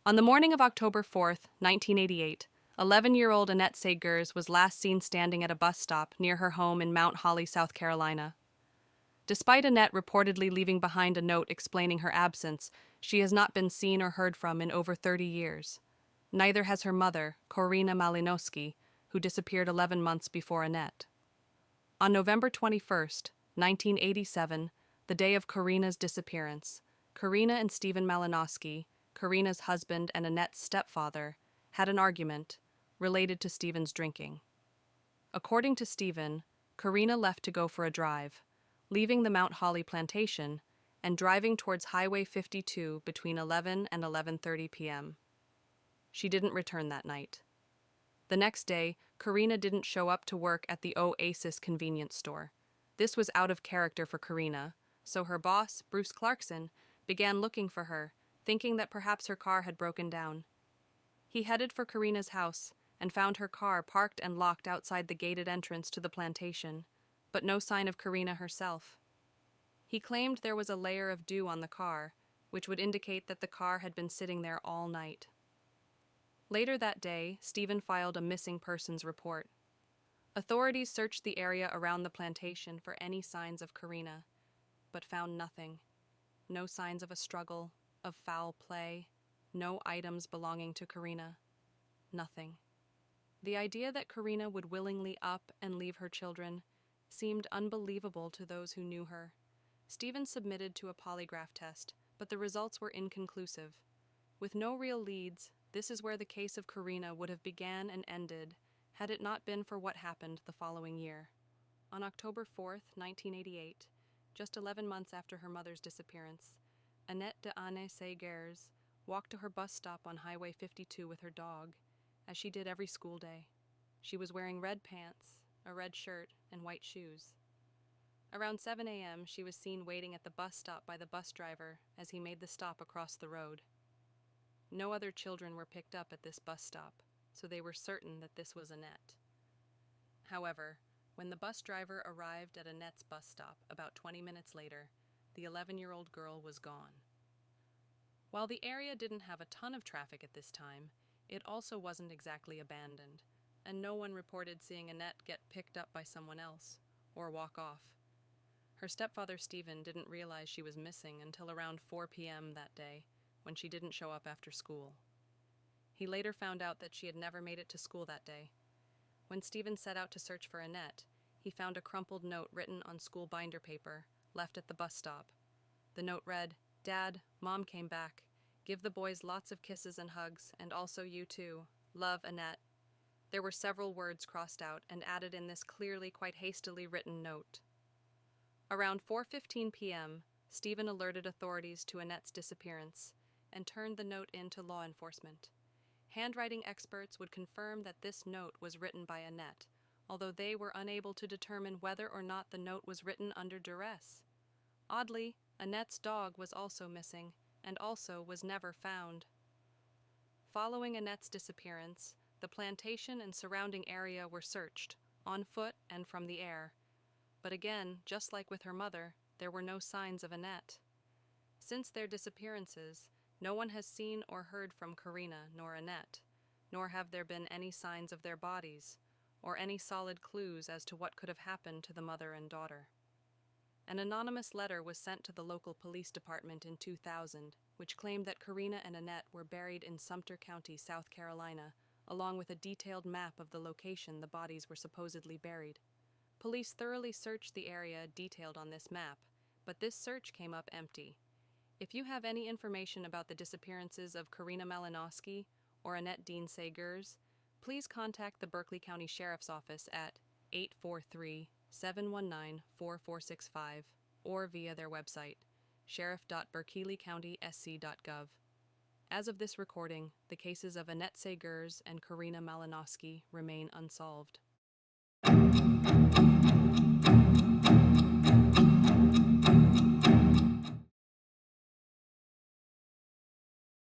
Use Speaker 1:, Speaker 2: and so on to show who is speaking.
Speaker 1: On the morning of October 4th, 1988, 11-year-old Annette Saygers was last seen standing at a bus stop near her home in Mount Holly, South Carolina. Despite Annette reportedly leaving behind a note explaining her absence, she has not been seen or heard from in over 30 years. Neither has her mother, Korrina Malinoski, who disappeared 11 months before Annette. On November 21st, 1987, the day of Korrina's disappearance, Korrina and Stephen Malinoski, Korrina's husband and Annette's stepfather, had an argument related to Stephen's drinking. According to Stephen, Korrina left to go for a drive, leaving the Mount Holly plantation and driving towards Highway 52 between 11 and 11:30 p.m. She didn't return that night. The next day, Korrina didn't show up to work at the Oasis convenience store. This was out of character for Korrina, so her boss, Bruce Clarkson, began looking for her, thinking that perhaps her car had broken down. He headed for Korrina's house and found her car parked and locked outside the gated entrance to the plantation, but no sign of Korrina herself. He claimed there was a layer of dew on the car, which would indicate that the car had been sitting there all night. Later that day, Stephen filed a missing persons report. Authorities searched the area around the plantation for any signs of Korrina, but found nothing. No signs of a struggle, of foul play, no items belonging to Korrina. Nothing. The idea that Korrina would willingly up and leave her children seemed unbelievable to those who knew her. Stephen submitted to a polygraph test, but the results were inconclusive. With no real leads, this is where the case of Korrina would have began and ended had it not been for what happened the following year. On October 4th, 1988, just 11 months after her mother's disappearance, Annette Saygers walked to her bus stop on Highway 52 with her dog, as she did every school day. She was wearing red pants, a red shirt, and white shoes. Around 7 a.m., she was seen waiting at the bus stop by the bus driver as he made the stop across the road. No other children were picked up at this bus stop, so they were certain that this was Annette. However, when the bus driver arrived at Annette's bus stop about 20 minutes later, the 11-year-old girl was gone. While the area didn't have a ton of traffic at this time, it also wasn't exactly abandoned, and no one reported seeing Annette get picked up by someone else or walk off. Her stepfather Stephen didn't realize she was missing until around 4 p.m. that day, when she didn't show up after school. He later found out that she had never made it to school that day. When Stephen set out to search for Annette, he found a crumpled note written on school binder paper, left at the bus stop. The note read, "Dad, Mom came back. Give the boys lots of kisses and hugs, and also you too. Love, Annette." There were several words crossed out and added in this clearly quite hastily written note. Around 4:15 p.m., Stephen alerted authorities to Annette's disappearance and turned the note in to law enforcement. Handwriting experts would confirm that this note was written by Annette, although they were unable to determine whether or not the note was written under duress. Oddly, Annette's dog was also missing, and also was never found. Following Annette's disappearance, the plantation and surrounding area were searched, on foot and from the air. But again, just like with her mother, there were no signs of Annette. Since their disappearances, no one has seen or heard from Korrina nor Annette, nor have there been any signs of their bodies, or any solid clues as to what could have happened to the mother and daughter. An anonymous letter was sent to the local police department in 2000, which claimed that Korrina and Annette were buried in Sumter County, South Carolina, along with a detailed map of the location the bodies were supposedly buried. Police thoroughly searched the area detailed on this map, but this search came up empty. If you have any information about the disappearances of Korrina Malinoski or Annette Saygers, please contact the Berkeley County Sheriff's Office at 843-719-4465 or via their website, sheriff.berkeleycountysc.gov. As of this recording, the cases of Annette Saygers and Korrina Malinoski remain unsolved.